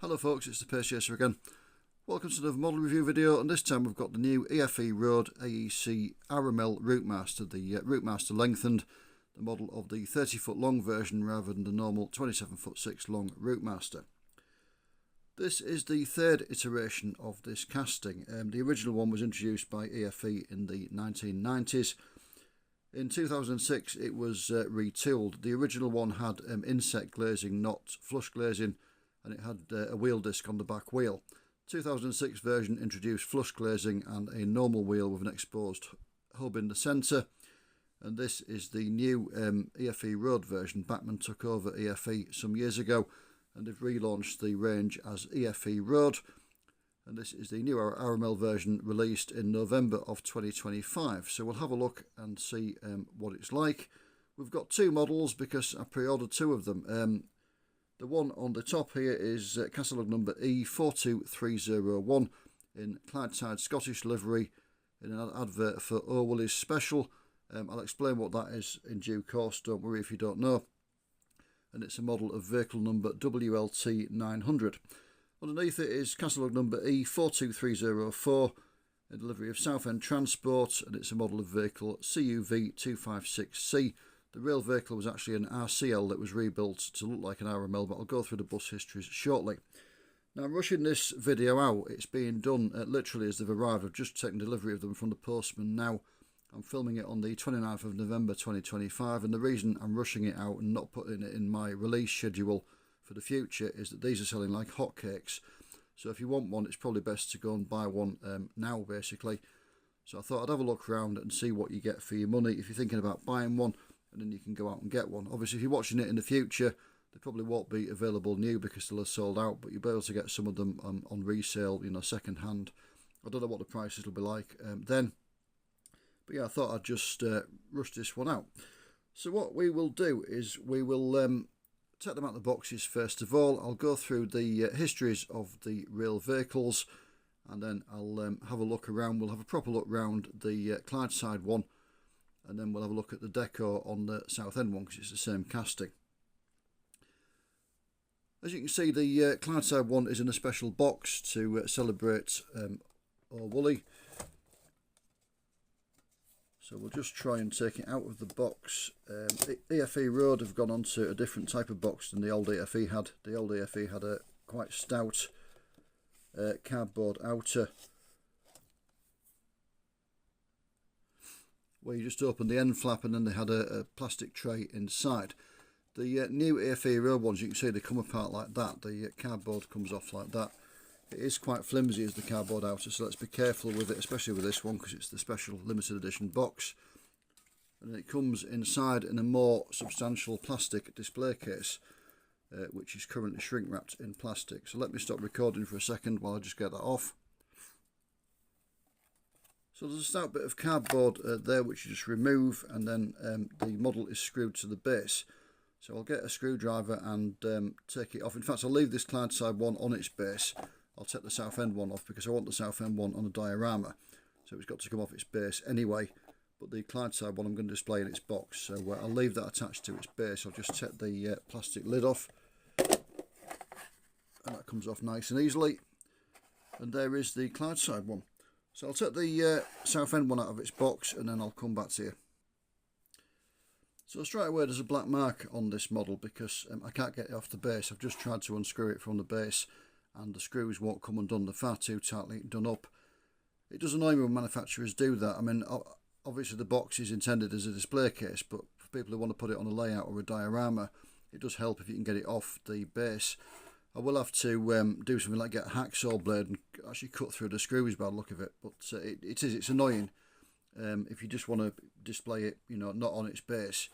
Hello folks, it's the Pace Chaser again. Welcome to another model review video, and this time we've got the new EFE Road AEC RML Routemaster, the Routemaster lengthened, the model of the 30-foot long version rather than the normal 27'6" long Routemaster. This is the third iteration of this casting. The original one was introduced by EFE in the 1990s. In 2006 it was retooled. The original one had inset glazing, not flush glazing, and it had a wheel disc on the back wheel. 2006 version introduced flush glazing and a normal wheel with an exposed hub in the centre, and this is the new EFE Road version. Bachmann took over EFE some years ago and they've relaunched the range as EFE Road, and this is the new RML version released in November of 2025. So we'll have a look and see what it's like. We've got two models because I pre-ordered two of them. The one on the top here is catalogue number E42301 in Clydeside Scottish livery in an advert for Oor Wullie's special. I'll explain what that is in due course, don't worry if you don't know. And it's a model of vehicle number WLT 900. Underneath it is catalogue number E42304 in delivery of Southend Transport, and it's a model of vehicle CUV 256C. The real vehicle was actually an RCL that was rebuilt to look like an RML, but I'll go through the bus histories shortly. Now I'm rushing this video out. It's being done literally as they've arrived. I've just taken delivery of them from the postman now. I'm filming it on the 29th of November 2025, and the reason I'm rushing it out and not putting it in my release schedule for the future is that these are selling like hotcakes. So if you want one, it's probably best to go and buy one now basically. So I thought I'd have a look around and see what you get for your money if you're thinking about buying one, and then you can go out and get one. Obviously if you're watching it in the future, they probably won't be available new because they'll have sold out, but you'll be able to get some of them on resale, you know, second hand. I don't know what the prices will be like then, but yeah, I thought I'd just rush this one out. So what we will do is we will take them out of the boxes first of all. I'll go through the histories of the real vehicles, and then I'll have a look around. We'll have a proper look around the Clydeside one, and then we'll have a look at the deco on the Southend one because it's the same casting. As you can see, the Clydeside one is in a special box to celebrate Oor Wullie. So we'll just try and take it out of the box. EFE Road have gone on to a different type of box than the old EFE had. The old EFE had a quite stout cardboard outer, where you just open the end flap and then they had a plastic tray inside. The new EFE Road ones, you can see they come apart like that. The cardboard comes off like that. It is quite flimsy as the cardboard outer, so let's be careful with it, especially with this one because it's the special limited edition box. And it comes inside in a more substantial plastic display case, which is currently shrink wrapped in plastic. So let me stop recording for a second while I just get that off. So there's a stout bit of cardboard there which you just remove, and then the model is screwed to the base. So I'll get a screwdriver and take it off. In fact, I'll leave this Clydeside one on its base. I'll take the Southend one off because I want the Southend one on a diorama, so it's got to come off its base anyway. But the Clydeside one I'm going to display in its box, so I'll leave that attached to its base. I'll just take the plastic lid off, and that comes off nice and easily. And there is the Clydeside one. So I'll take the Southend one out of its box and then I'll come back to you. So straight away there's a black mark on this model because I can't get it off the base. I've just tried to unscrew it from the base and the screws won't come undone. They're far too tightly done up. It does annoy me when manufacturers do that. I mean, obviously the box is intended as a display case, but for people who want to put it on a layout or a diorama, it does help if you can get it off the base. I will have to do something like get a hacksaw blade and actually cut through the screws by the look of it, but it's annoying if you just want to display it, you know, not on its base,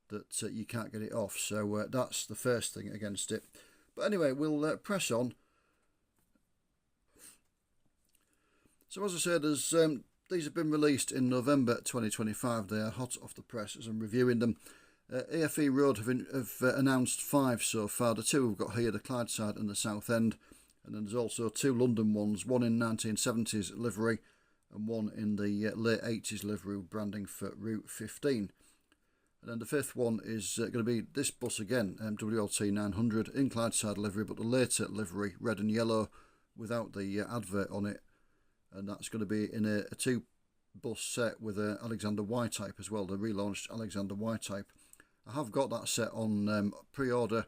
that you can't get it off. So that's the first thing against it. But anyway, we'll press on. So as I said, these have been released in November 2025. They are hot off the press as I'm reviewing them. EFE Road have announced 5 so far. The 2 we've got here, the Clydeside and the Southend, and then there's also 2 London ones, one in 1970s livery and one in the late 80s livery branding for Route 15. And then the fifth one is going to be this bus again, WLT 900 in Clydeside livery, but the later livery, red and yellow, without the advert on it. And that's going to be in a two-bus set with a Alexander Y-type as well, the relaunched Alexander Y-type. I have got that set on pre-order,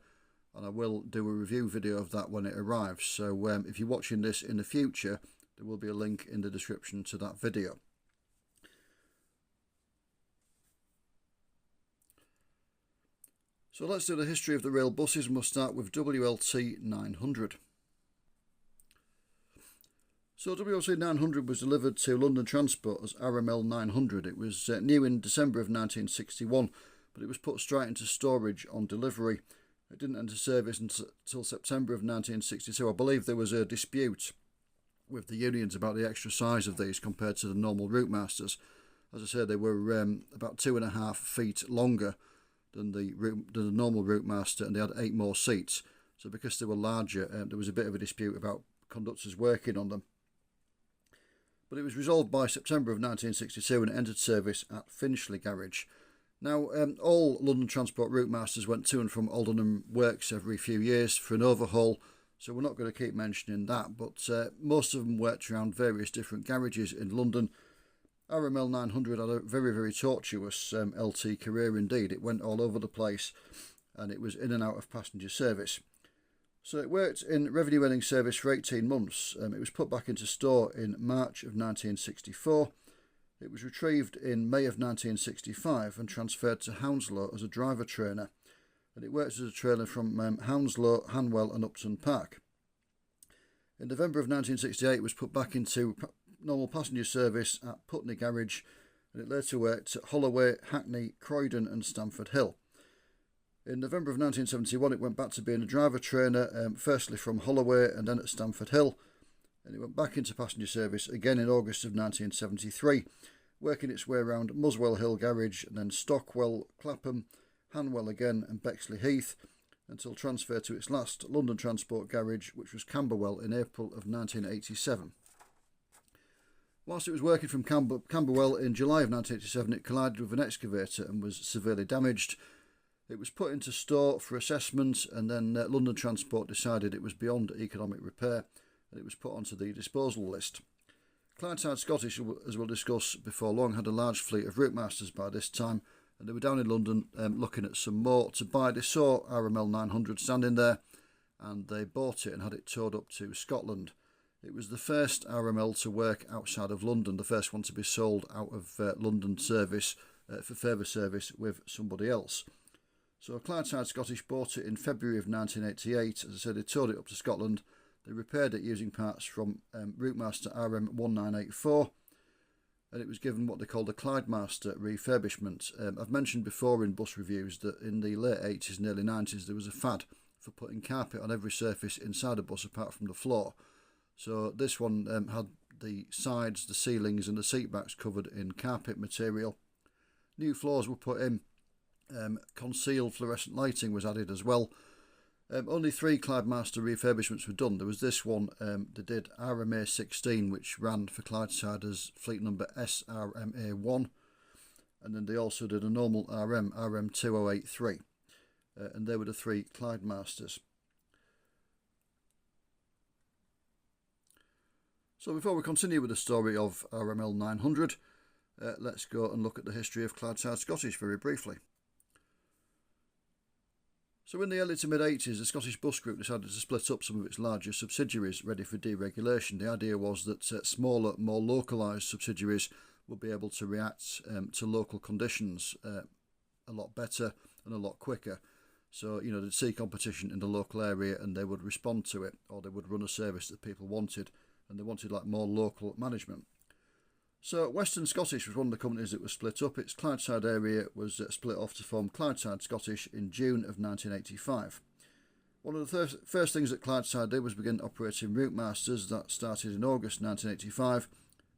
and I will do a review video of that when it arrives. So if you're watching this in the future, there will be a link in the description to that video. So let's do the history of the rail buses, and we'll start with WLT 900. So WLT 900 was delivered to London Transport as RML 900. It was new in December of 1961, but it was put straight into storage on delivery. It didn't enter service until September of 1962. I believe there was a dispute with the unions about the extra size of these compared to the normal Routemasters. As I said, they were about 2.5 feet longer than the normal Routemaster, and they had 8 more seats. So because they were larger, there was a bit of a dispute about conductors working on them. But it was resolved by September of 1962 and entered service at Finchley Garage. Now, all London Transport Routemasters went to and from Aldenham Works every few years for an overhaul, so we're not going to keep mentioning that, but most of them worked around various different garages in London. RML 900 had a very, very tortuous LT career indeed. It went all over the place, and it was in and out of passenger service. So it worked in revenue earning service for 18 months. It was put back into store in March of 1964. It was retrieved in May of 1965 and transferred to Hounslow as a driver trainer. And it worked as a trainer from Hounslow, Hanwell and Upton Park. In November of 1968 it was put back into normal passenger service at Putney Garage, and it later worked at Holloway, Hackney, Croydon and Stamford Hill. In November of 1971 it went back to being a driver trainer, firstly from Holloway and then at Stamford Hill, and it went back into passenger service again in August of 1973, working its way around Muswell Hill Garage and then Stockwell, Clapham, Hanwell again and Bexley Heath, until transfer to its last London Transport Garage, which was Camberwell, in April of 1987. Whilst it was working from Camberwell in July of 1987, it collided with an excavator and was severely damaged. It was put into store for assessment, and then London Transport decided it was beyond economic repair, and it was put onto the disposal list. Clydeside Scottish, as we'll discuss before long, had a large fleet of Routemasters by this time, and they were down in London looking at some more to buy. They saw RML 900 standing there, and they bought it and had it towed up to Scotland. It was the first RML to work outside of London, the first one to be sold out of London service for further service with somebody else. So Clydeside Scottish bought it in February of 1988. As I said, they towed it up to Scotland. They repaired it using parts from Routemaster RM1984, and it was given what they called a Clydemaster refurbishment. I've mentioned before in bus reviews that in the late 80s and early 90s there was a fad for putting carpet on every surface inside a bus apart from the floor. So this one had the sides, the ceilings and the seat backs covered in carpet material. New floors were put in. Concealed fluorescent lighting was added as well. Only 3 Clydemaster refurbishments were done. There was this one, they did RMA 16, which ran for Clydeside as fleet number SRMA1, and then they also did a normal RM2083, and they were the 3 Clydemasters. So before we continue with the story of RML 900, let's go and look at the history of Clydeside Scottish very briefly. So in the early to mid-80s, the Scottish Bus Group decided to split up some of its larger subsidiaries ready for deregulation. The idea was that smaller, more localised subsidiaries would be able to react to local conditions a lot better and a lot quicker. So, you know, they'd see competition in the local area and they would respond to it, or they would run a service that people wanted, and they wanted like more local management. So Western Scottish was one of the companies that was split up. Its Clydeside area was split off to form Clydeside Scottish in June of 1985. One of the first things that Clydeside did was begin operating Routemasters. That started in August 1985,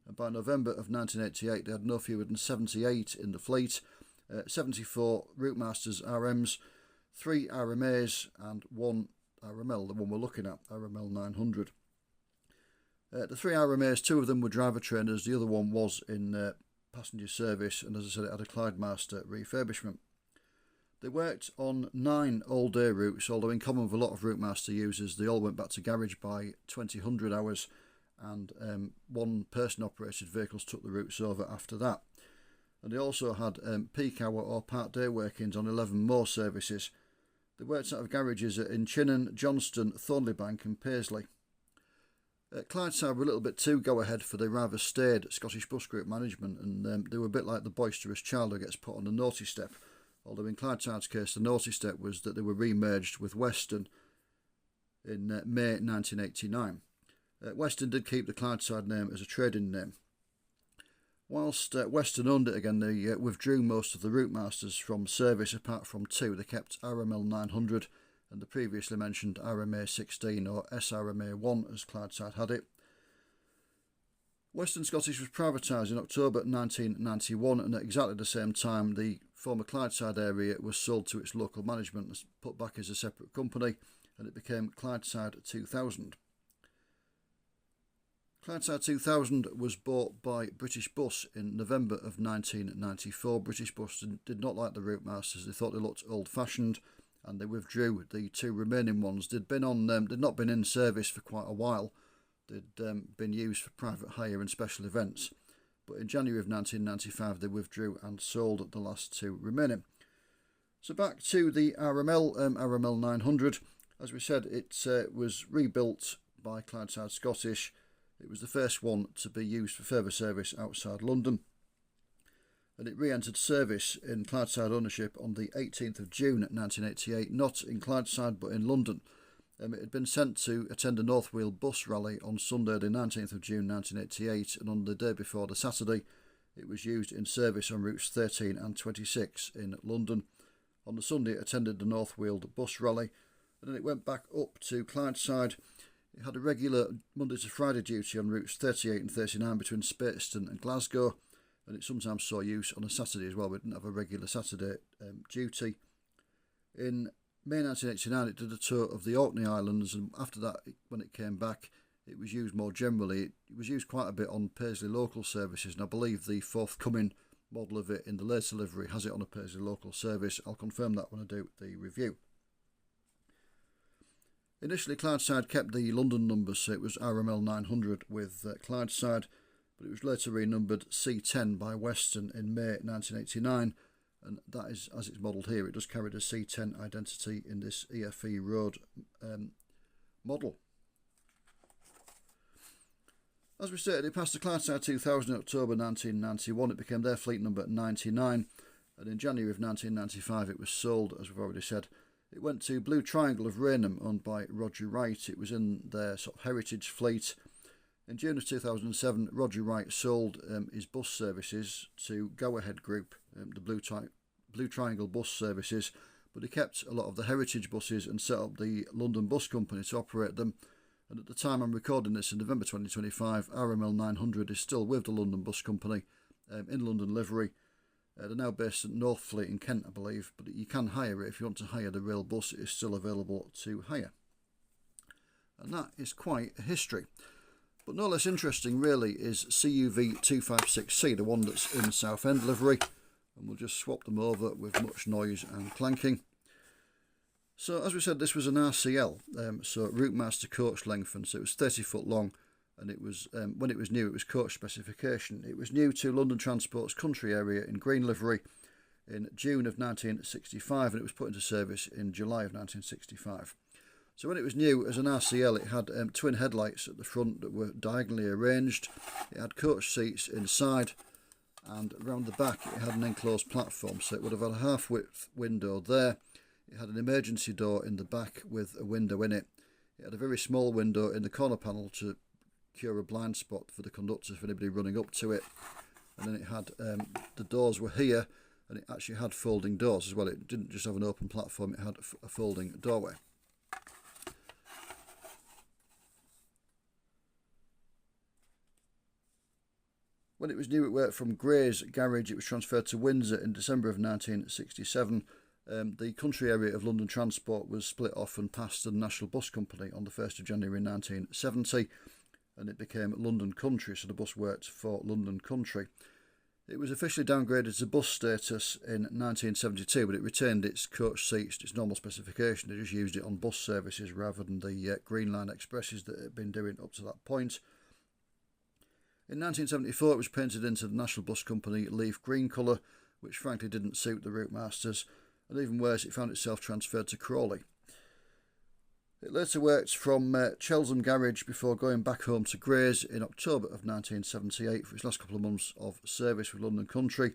and by November of 1988 they had no fewer than 78 in the fleet, 74 Routemasters RMs, 3 RMAs and 1 RML, the one we're looking at, RML 900. The 3 RMAs, 2 of them were driver trainers, the other one was in passenger service, and as I said, it had a Clydemaster refurbishment. They worked on 9 all-day routes, although in common with a lot of Routemaster users, they all went back to garage by 2000 hours, and one person-operated vehicles took the routes over after that. And they also had peak hour or part-day workings on 11 more services. They worked out of garages in Chinnen, Johnston, Thornleybank and Paisley. Clydeside were a little bit too go-ahead for the rather staid Scottish Bus Group management, and they were a bit like the boisterous child who gets put on the naughty step. Although in Clydeside's case, the naughty step was that they were re-merged with Western in May 1989. Western did keep the Clydeside name as a trading name. Whilst Western owned it again, they withdrew most of the Routemasters from service apart from 2. They kept RML 900 and the previously mentioned RMA 16 or SRMA 1 as Clydeside had it. Western Scottish was privatised in October 1991, and at exactly the same time the former Clydeside area was sold to its local management and put back as a separate company, and it became Clydeside 2000. Clydeside 2000 was bought by British Bus in November of 1994. British Bus did not like the Routemasters. They thought they looked old-fashioned, and they withdrew. The 2 remaining ones they'd not been in service for quite a while. They'd been used for private hire and special events, but in January of 1995 they withdrew and sold the last 2 remaining. So back to the RML 900. As we said, it was rebuilt by Clydeside Scottish. It was the first one to be used for further service outside London, and it re-entered service in Clydeside ownership on the 18th of June 1988, not in Clydeside but in London. It had been sent to attend a North Wheel bus rally on Sunday the 19th of June 1988, and on the day before the Saturday it was used in service on routes 13 and 26 in London. On the Sunday it attended the North Wheel bus rally, and then it went back up to Clydeside. It had a regular Monday to Friday duty on routes 38 and 39 between Speyston and Glasgow, and it sometimes saw use on a Saturday as well. We didn't have a regular Saturday duty. In May 1989 it did a tour of the Orkney Islands, and after that, when it came back, it was used more generally. It was used quite a bit on Paisley local services, and I believe the forthcoming model of it in the later livery has it on a Paisley local service. I'll confirm that when I do the review. Initially Clydeside kept the London numbers, so it was RML 900 with Clydeside, but it was later renumbered C10 by Western in May 1989, and that is as it's modelled here. It does carry the C10 identity in this EFE Road model. As we stated, it passed the Clydeside 2000 in October 1991. It became their fleet number 99, and in January of 1995 it was sold, as we've already said. It went to Blue Triangle of Rainham, owned by Roger Wright. It was in their sort of heritage fleet. In June of 2007, Roger Wright sold his bus services to Go Ahead Group, the Blue Triangle bus services, but he kept a lot of the heritage buses and set up the London Bus Company to operate them. And at the time I'm recording this, in November 2025, RML 900 is still with the London Bus Company in London livery. They're now based at Northfleet in Kent, I believe, but you can hire it. If you want to hire the rail bus, it is still available to hire. And that is quite a history. But no less interesting, really, is CUV 256C, the one that's in Southend livery. And we'll just swap them over with much noise and clanking. So, as we said, this was an RCL, so Routemaster coach lengthened, so it was 30 foot long. And it was when it was new, it was coach specification. It was new to London Transport's country area in green livery in June of 1965, and it was put into service in July of 1965. So when it was new as an RCL, it had twin headlights at the front that were diagonally arranged. It had coach seats inside, and around the back it had an enclosed platform, so it would have had a half-width window there. It had an emergency door in the back with a window in it. It had a very small window in the corner panel to cure a blind spot for the conductors, for anybody running up to it. And then it had the doors were here, and it actually had folding doors as well. It didn't just have an open platform, it had a folding doorway. When it was new, it worked from Gray's garage. It was transferred to Windsor in December of 1967. The country area of London Transport was split off and passed to the National Bus Company on the 1st of January 1970. And it became London Country, so the bus worked for London Country. It was officially downgraded to bus status in 1972, but it retained its coach seats to its normal specification. They just used it on bus services rather than the Green Line expresses that it had been doing up to that point. In 1974 it was painted into the National Bus Company leaf green colour, which frankly didn't suit the Routemasters, and even worse, it found itself transferred to Crawley. It later worked from Cheltenham Garage before going back home to Grays in October of 1978 for its last couple of months of service with London Country.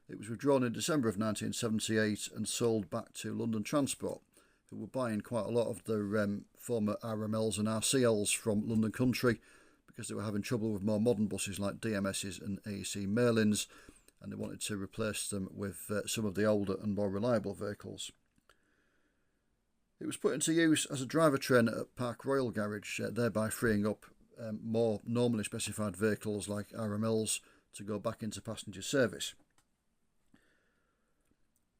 It was withdrawn in December of 1978 and sold back to London Transport, who were buying quite a lot of the former RMLs and RCLs from London Country because they were having trouble with more modern buses like DMSs and AEC Merlins, and they wanted to replace them with some of the older and more reliable vehicles. It was put into use as a driver train at Park Royal Garage, thereby freeing up more normally specified vehicles like RMLs to go back into passenger service.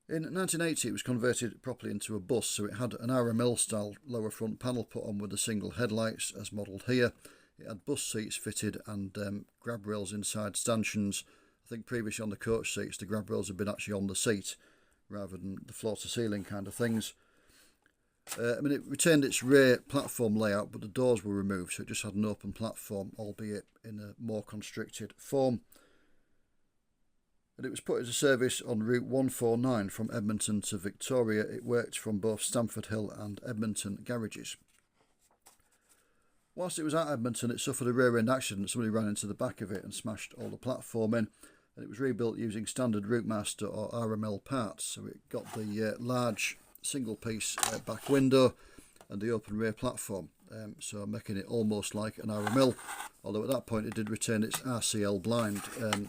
In 1980 it was converted properly into a bus, so it had an RML style lower front panel put on with the single headlights as modelled here. It had bus seats fitted and grab rails inside stanchions. I think previously on the coach seats the grab rails had been actually on the seat rather than the floor to ceiling kind of things. It retained its rear platform layout, but the doors were removed, so it just had an open platform, albeit in a more constricted form. And it was put into service on Route 149 from Edmonton to Victoria. It worked from both Stamford Hill and Edmonton garages. Whilst it was at Edmonton, it suffered a rear end accident. Somebody ran into the back of it and smashed all the platform in, and it was rebuilt using standard Routemaster or RML parts. So it got the large single piece back window and the open rear platform, so making it almost like an RML, although at that point it did retain its RCL blind,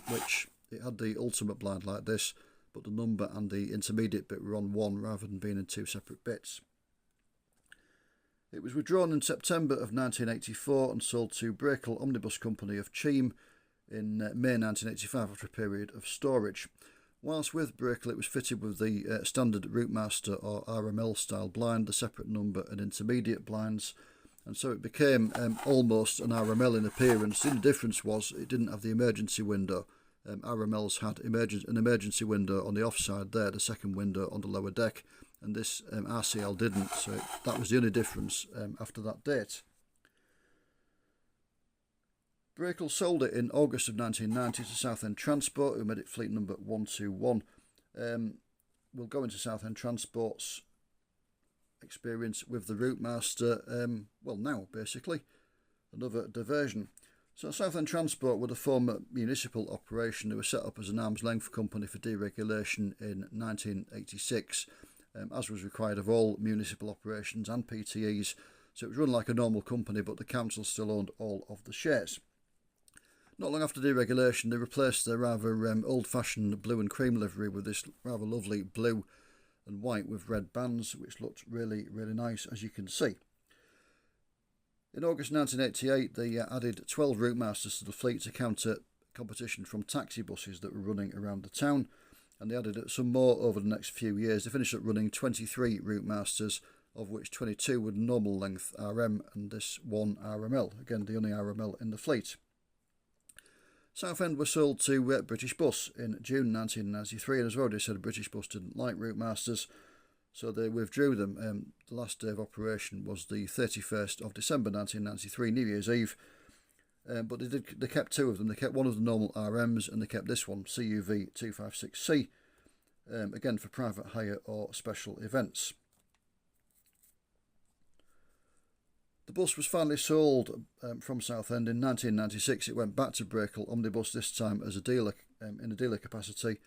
which it had the ultimate blind like this, but the number and the intermediate bit were on one rather than being in two separate bits. It was withdrawn in September of 1984 and sold to Brakel Omnibus Company of Cheam in May 1985 after a period of storage. Whilst with Brakel it was fitted with the standard Routemaster or RML style blind, the separate number and intermediate blinds, and so it became almost an RML in appearance. The only difference was it didn't have the emergency window. RMLs had an emergency window on the offside there, the second window on the lower deck, and this RCL didn't, so that was the only difference after that date. Brakel sold it in August of 1990 to Southend Transport, who made it fleet number 121. We'll go into Southend Transport's experience with the Routemaster, well now basically, another diversion. So Southend Transport were the former municipal operation who were set up as an arm's length company for deregulation in 1986, as was required of all municipal operations and PTEs, so it was run like a normal company, but the council still owned all of the shares. Not long after deregulation, they replaced their rather old-fashioned blue and cream livery with this rather lovely blue and white with red bands, which looked really, really nice, as you can see. In August 1988, they added 12 Routemasters to the fleet to counter competition from taxi buses that were running around the town, and they added some more over the next few years. They finished up running 23 Routemasters, of which 22 were normal length RM and this one RML, again the only RML in the fleet. Southend were sold to British Bus in June 1993, and as I've already said, British Bus didn't like Routemasters, so they withdrew them. The last day of operation was the 31st of December 1993, New Year's Eve, but they kept two of them. They kept one of the normal RMs and they kept this one, CUV 256C, again for private hire or special events. The bus was finally sold from Southend in 1996. It went back to Brakel Omnibus, this time as a dealer, in a dealer capacity.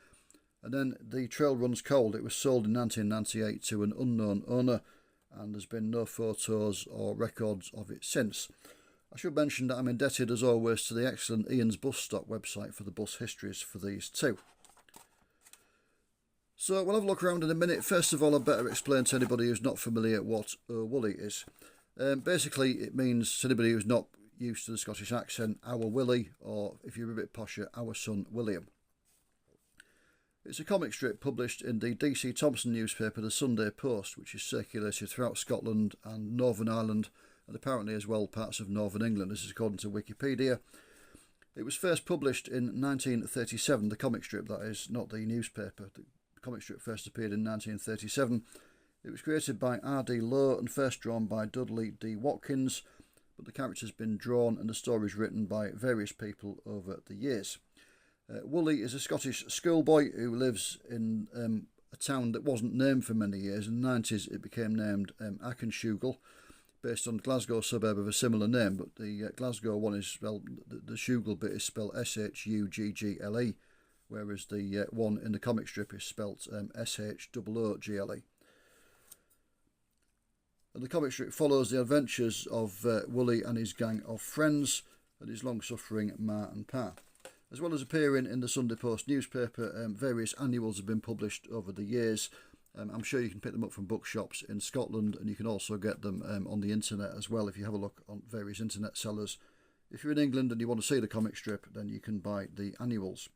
And then the trail runs cold. It was sold in 1998 to an unknown owner, and there's been no photos or records of it since. I should mention that I'm indebted as always to the excellent Ian's Bus Stock website for the bus histories for these two. So we'll have a look around in a minute. First of all, I better explain to anybody who's not familiar what Oor Wullie is. Basically, it means to anybody who's not used to the Scottish accent, our Willie, or if you're a bit posher, our son William. It's a comic strip published in the DC Thompson newspaper, The Sunday Post, which is circulated throughout Scotland and Northern Ireland, and apparently as well parts of Northern England. This is according to Wikipedia. It was first published in 1937, the comic strip that is, not the newspaper. The comic strip first appeared in 1937. It was created by R.D. Lowe and first drawn by Dudley D. Watkins, but the character's been drawn and the stories written by various people over the years. Wullie is a Scottish schoolboy who lives in a town that wasn't named for many years. In the 90s it became named Achenshugle, based on Glasgow suburb of a similar name, but the Glasgow one is spelled, the Shugle bit is spelled S-H-U-G-G-L-E, whereas the one in the comic strip is spelled S-H-O-O-G-L-E. And the comic strip follows the adventures of Wullie and his gang of friends and his long-suffering ma and pa. As well as appearing in the Sunday Post newspaper, various annuals have been published over the years. I'm sure you can pick them up from bookshops in Scotland, and you can also get them on the internet as well if you have a look on various internet sellers. If you're in England and you want to see the comic strip, then you can buy the annuals.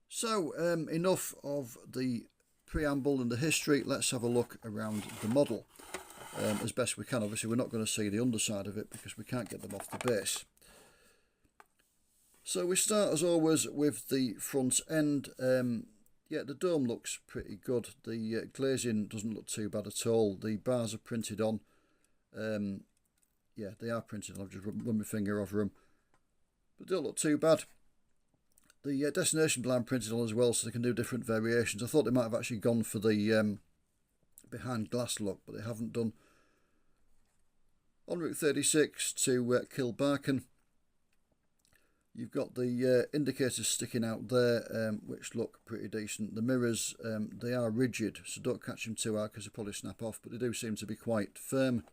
So, enough of the preamble and the history. Let's have a look around the model as best we can. Obviously, we're not going to see the underside of it because we can't get them off the base. So we start as always with the front end. Yeah, the dome looks pretty good. The glazing doesn't look too bad at all. The bars are printed on. Yeah, they are printed on. I've just run my finger over them. But they don't look too bad. The destination blind printed on as well, so they can do different variations. I thought they might have actually gone for the behind glass look, but they haven't done. En route 36 to Kilbarcan. You've got the indicators sticking out there, which look pretty decent. The mirrors, they are rigid, so don't catch them too hard because they probably snap off, but they do seem to be quite firm.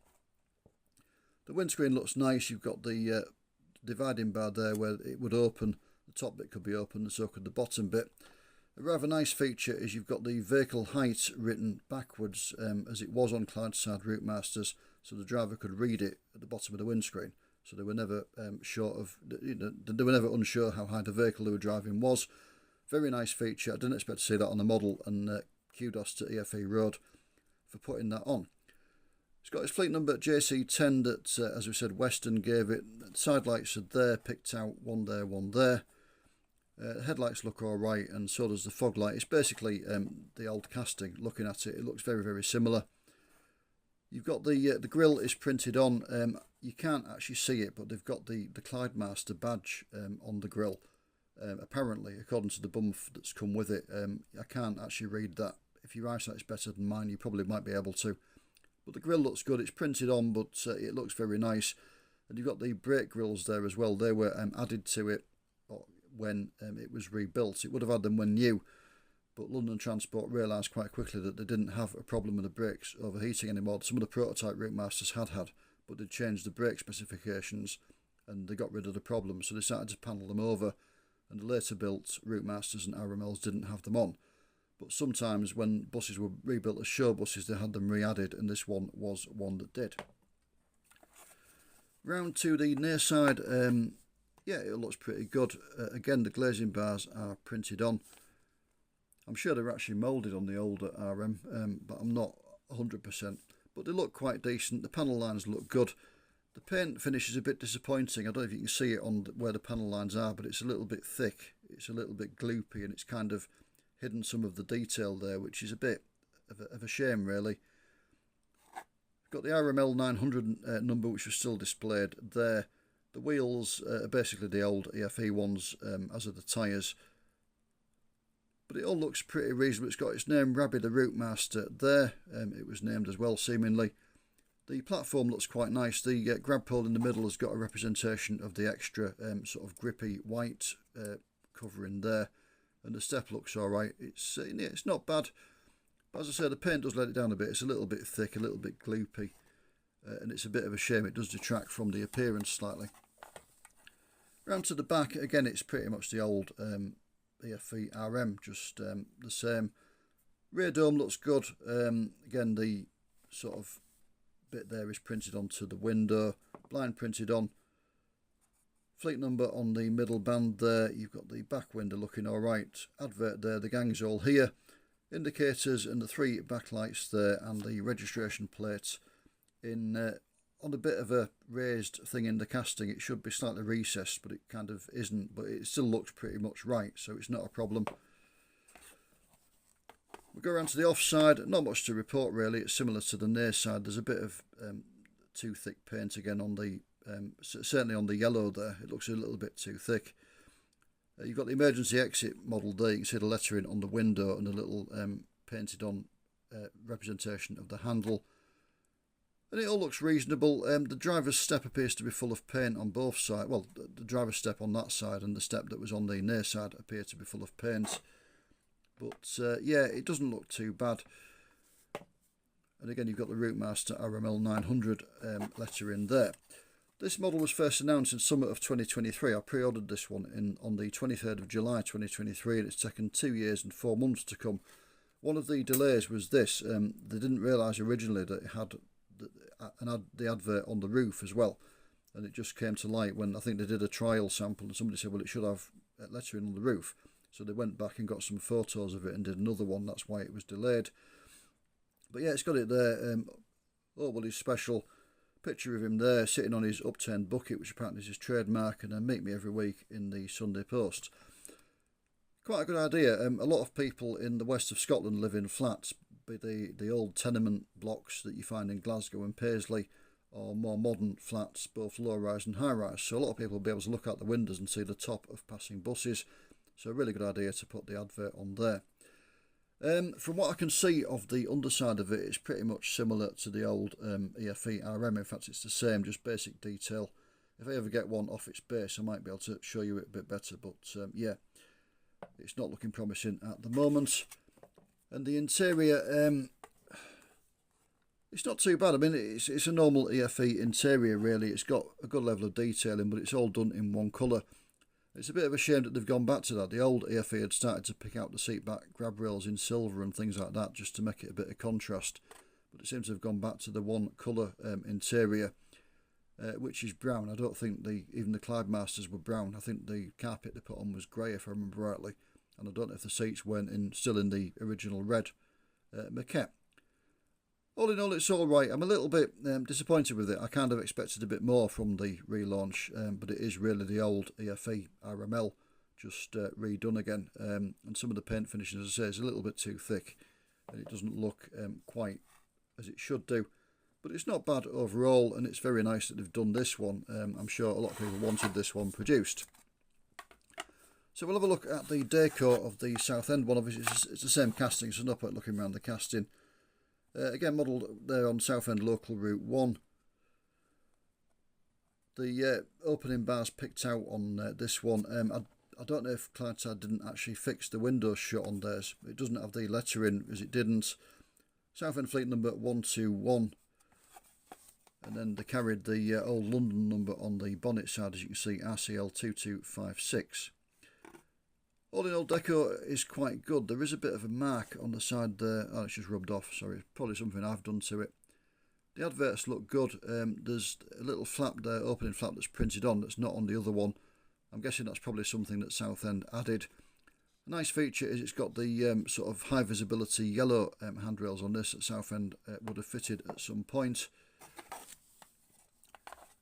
The windscreen looks nice. You've got the dividing bar there where it would open. The top bit could be open and so could the bottom bit. A rather nice feature is you've got the vehicle height written backwards as it was on Clydeside Routemasters, so the driver could read it at the bottom of the windscreen. So they were never they were never unsure how high the vehicle they were driving was. Very nice feature. I didn't expect to see that on the model, and kudos to EFE Road for putting that on. It's got its fleet number JC10 that, as we said, Western gave it. Side lights are there, picked out, one there, one there. Headlights look alright, and so does the fog light. It's basically the old casting. Looking at it, it looks very, very similar. You've got the grille is printed on. You can't actually see it, but they've got the Clydeside badge on the grille. Apparently, according to the bump that's come with it, I can't actually read that. If your eyesight's better than mine, you probably might be able to. But the grille looks good. It's printed on, but it looks very nice. And you've got the brake grills there as well. They were added to it when it was rebuilt. It would have had them when new, but London Transport realised quite quickly that they didn't have a problem with the brakes overheating anymore. Some of the prototype Routemasters had, but they'd changed the brake specifications and they got rid of the problem, so they started to panel them over, and the later built Routemasters and RMLs didn't have them on. But sometimes when buses were rebuilt as show buses, they had them re-added, and this one was one that did. Round to the near side, yeah, it looks pretty good. Again, the glazing bars are printed on. I'm sure they're actually moulded on the older RM, but I'm not 100%. But they look quite decent. The panel lines look good. The paint finish is a bit disappointing. I don't know if you can see it on where the panel lines are, but it's a little bit thick. It's a little bit gloopy, and it's kind of hidden some of the detail there, which is a bit of a shame, really. Got the RML 900 number, which was still displayed there. The wheels are basically the old EFE ones, as are the tyres. But it all looks pretty reasonable. It's got its name, Rabbi the Routemaster, there. It was named as well, seemingly. The platform looks quite nice. The grab pole in the middle has got a representation of the extra sort of grippy white covering there. And the step looks alright. It's not bad. But as I said, the paint does let it down a bit. It's a little bit thick, a little bit gloopy. And it's a bit of a shame. It does detract from the appearance slightly. Round to the back, again, it's pretty much the old EFE RM, just the same. Rear dome looks good. Again, the sort of bit there is printed onto the window. Blind printed on. Fleet number on the middle band there. You've got the back window looking alright. Advert there, the gang's all here. Indicators and the 3 backlights there, and the registration plate in on a bit of a raised thing in the casting. It should be slightly recessed, but it kind of isn't, but it still looks pretty much right, so it's not a problem. We go around to the offside. Not much to report really. It's similar to the near side. There's a bit of too thick paint again on the certainly on the yellow there. It looks a little bit too thick. You've got the emergency exit model there. You can see the lettering on the window and a little painted on representation of the handle. And it all looks reasonable. The driver's step appears to be full of paint on both sides. Well, the driver's step on that side and the step that was on the near side appear to be full of paint. But yeah, it doesn't look too bad. And again, you've got the Routemaster RML 900 letter in there. This model was first announced in summer of 2023. I pre-ordered this one on the 23rd of July 2023, and it's taken 2 years and 4 months to come. One of the delays was this. They didn't realise originally that it had the advert on the roof as well. And it just came to light when I think they did a trial sample and somebody said, well, it should have lettering on the roof. So they went back and got some photos of it and did another one. That's why it was delayed. But yeah, it's got it there. Oor Wullie's special. Picture of him there sitting on his upturned bucket, which apparently is his trademark, and then meet me every week in the Sunday Post. Quite a good idea. A lot of people in the west of Scotland live in flats, be the old tenement blocks that you find in Glasgow and Paisley, or more modern flats, both low-rise and high-rise. So a lot of people will be able to look out the windows and see the top of passing buses. So a really good idea to put the advert on there. From what I can see of the underside of it, it's pretty much similar to the old EFE RM. In fact, it's the same, just basic detail. If I ever get one off its base, I might be able to show you it a bit better. But yeah, it's not looking promising at the moment. And the interior, it's not too bad. I mean, it's a normal EFE interior, really. It's got a good level of detailing, but it's all done in one colour. It's a bit of a shame that they've gone back to that. The old EFE had started to pick out the seat back grab rails in silver and things like that, just to make it a bit of contrast. But it seems to have gone back to the one colour interior, which is brown. I don't think even the Clydemasters were brown. I think the carpet they put on was grey, if I remember rightly. And I don't know if the seats weren't still in the original red maquette. All in all, it's all right. I'm a little bit disappointed with it. I kind of expected a bit more from the relaunch, but it is really the old EFE RML, just redone again. And some of the paint finish, as I say, is a little bit too thick, and it doesn't look quite as it should do. But it's not bad overall, and it's very nice that they've done this one. I'm sure a lot of people wanted this one produced. So we'll have a look at the decor of the Southend one. Obviously, it's the same casting, so no point looking around the casting. Again, modelled there on Southend Local Route 1. The opening bars picked out on this one. I don't know if Clydeside didn't actually fix the windows shut on theirs. It doesn't have the lettering, as it didn't. Southend Fleet number 121. And then they carried the old London number on the bonnet side, as you can see, RCL 2256. All in all, deco is quite good. There is a bit of a mark on the side there. Oh, it's just rubbed off, sorry. Probably something I've done to it. The adverts look good. There's a little flap there, opening flap that's printed on, that's not on the other one. I'm guessing that's probably something that Southend added. A nice feature is it's got the sort of high visibility yellow handrails on this that Southend would have fitted at some point.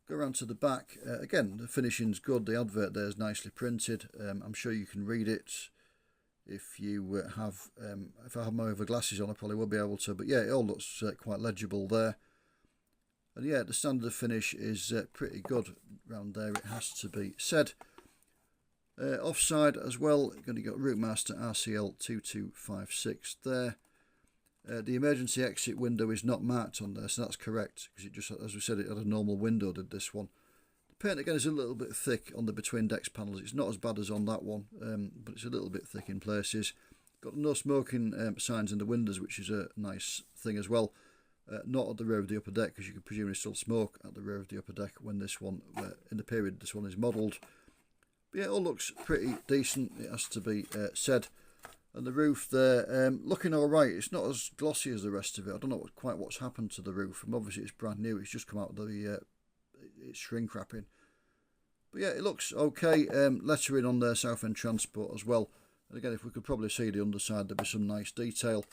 Go around to the back. Again, the finishing's good. The advert there is nicely printed. I'm sure you can read it. If you if I have my other glasses on, I probably will be able to. But yeah, it all looks quite legible there. And yeah, the standard finish is pretty good around there, it has to be said. Offside as well, going to get Routemaster RCL 2256 there. The emergency exit window is not marked on there, so that's correct, because it just, as we said, it had a normal window, did this one. The paint again is a little bit thick on the between decks panels. It's not as bad as on that one, but it's a little bit thick in places. Got no smoking signs in the windows, which is a nice thing as well. Not at the rear of the upper deck, because you could presumably still smoke at the rear of the upper deck when this one, in the period this one is modelled. But yeah, it all looks pretty decent, it has to be said. And the roof there, looking alright. It's not as glossy as the rest of it. I don't know quite what's happened to the roof. And obviously it's brand new, it's just come out of the it's shrink wrapping. But yeah, it looks okay. Lettering on there, Southend Transport as well. And again, if we could probably see the underside, there'd be some nice detail.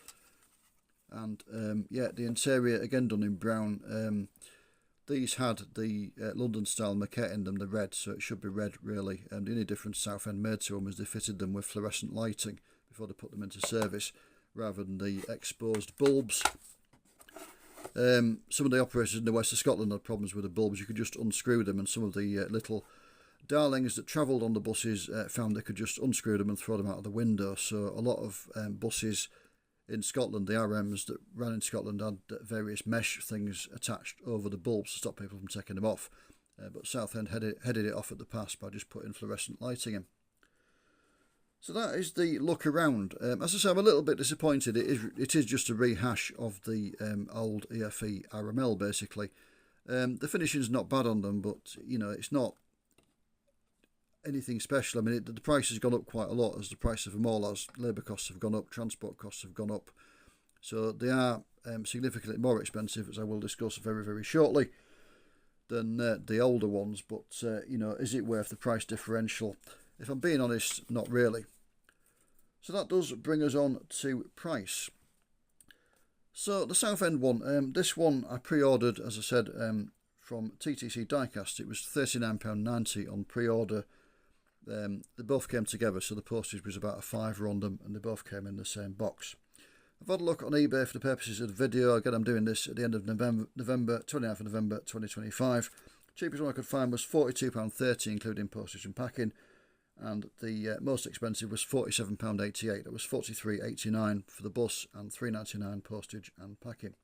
And yeah, the interior again done in brown. These had the London style maquette in them, the red, so it should be red really. And the only difference Southend made to them was they fitted them with fluorescent lighting before they put them into service, rather than the exposed bulbs. Some of the operators in the west of Scotland had problems with the bulbs. You could just unscrew them, and some of the little darlings that travelled on the buses found they could just unscrew them and throw them out of the window. So a lot of buses in Scotland, the RMs that ran in Scotland, had various mesh things attached over the bulbs to stop people from taking them off. But Southend headed it off at the pass by just putting fluorescent lighting in. So that is the look around. As I say, I'm a little bit disappointed. It is just a rehash of the old EFE RML, basically. The finishing's not bad on them, but, you know, it's not anything special. I mean, the price has gone up quite a lot as the price of them all has. Labour costs have gone up, transport costs have gone up. So they are significantly more expensive, as I will discuss very, very shortly, than the older ones. But, you know, is it worth the price differential? If I'm being honest, not really. So that does bring us on to price. So the Southend one, this one I pre-ordered, as I said, from TTC Diecast. It was £39.90 on pre-order. They both came together, so the postage was about a £5 on them, and they both came in the same box. I've had a look on eBay for the purposes of the video. Again, I'm doing this at the end of November, 29th of November 2025. Cheapest one I could find was £42.30, including postage and packing. And the most expensive was £47.88. That was £43.89 for the bus and £3.99 postage and packing.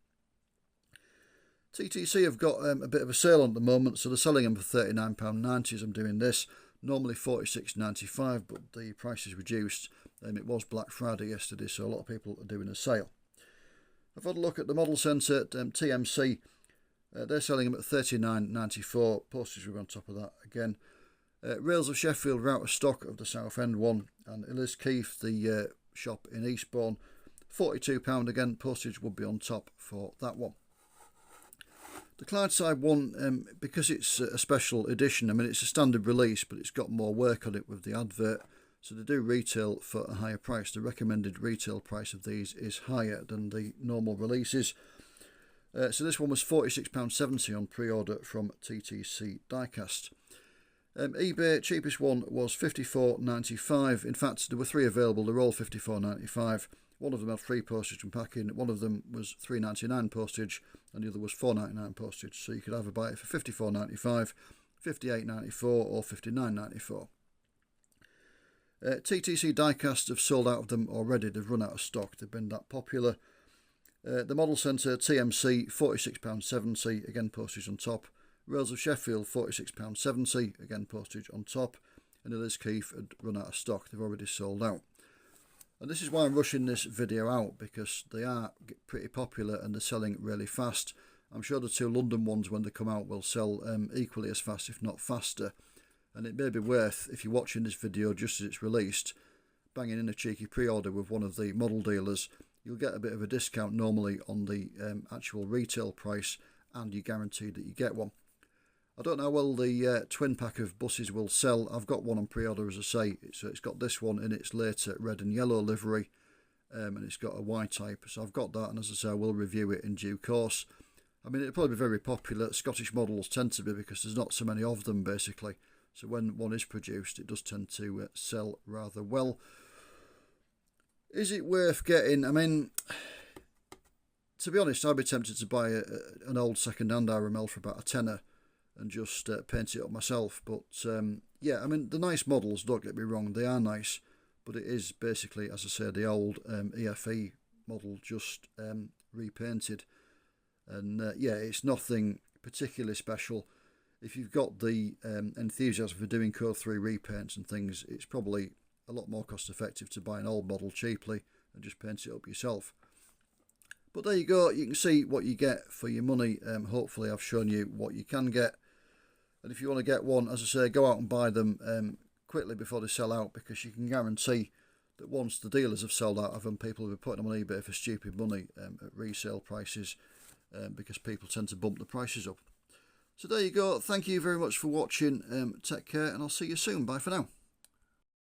TTC have got a bit of a sale on at the moment, so they're selling them for £39.90 as I'm doing this. Normally £46.95, but the price is reduced. It was Black Friday yesterday, so a lot of people are doing a sale. I've had a look at the model centre at TMC. They're selling them at £39.94. Postage will be on top of that again. Rails of Sheffield are out of stock of the Southend one, and Ellis Keith, the shop in Eastbourne, £42 again. Postage would be on top for that one. The Clydeside one, because it's a special edition, I mean it's a standard release, but it's got more work on it with the advert, so they do retail for a higher price. The recommended retail price of these is higher than the normal releases. So this one was £46.70 on pre-order from TTC Diecast. eBay, cheapest one was £54.95. In fact, there were three available. They're all £54.95. One of them had free postage and packing. One of them was £3.99 postage, and the other was £4.99 postage. So you could either buy it for £54.95, £58.94, or £59.94. TTC Diecast have sold out of them already. They've run out of stock. They've been that popular. The Model Centre TMC, £46.70, again postage on top. Rails of Sheffield, £46.70, again postage on top. And Ellis Keith had run out of stock. They've already sold out. And this is why I'm rushing this video out, because they are pretty popular and they're selling really fast. I'm sure the two London ones, when they come out, will sell equally as fast, if not faster. And it may be worth, if you're watching this video just as it's released, banging in a cheeky pre-order with one of the model dealers. You'll get a bit of a discount normally on the actual retail price, and you're guaranteed that you get one. I don't know how well the twin pack of buses will sell. I've got one on pre-order, as I say. So it's got this one in its later red and yellow livery, and it's got a Y type. So I've got that, and as I say, I will review it in due course. I mean, it'll probably be very popular. Scottish models tend to be, because there's not so many of them, basically. So when one is produced, it does tend to sell rather well. Is it worth getting? I mean, to be honest, I'd be tempted to buy an old second-hand RML for about a tenner and just paint it up myself. But yeah, I mean, the nice models, don't get me wrong, they are nice, but it is basically, as I say, the old EFE model just repainted. And yeah, it's nothing particularly special. If you've got the enthusiasm for doing Code 3 repaints and things, it's probably a lot more cost effective to buy an old model cheaply and just paint it up yourself. But there you go, you can see what you get for your money. Hopefully I've shown you what you can get. And if you want to get one, as I say, go out and buy them quickly before they sell out, because you can guarantee that once the dealers have sold out of them, people will be putting them on eBay for stupid money at resale prices, because people tend to bump the prices up. So there you go. Thank you very much for watching. Take care, and I'll see you soon. Bye for now.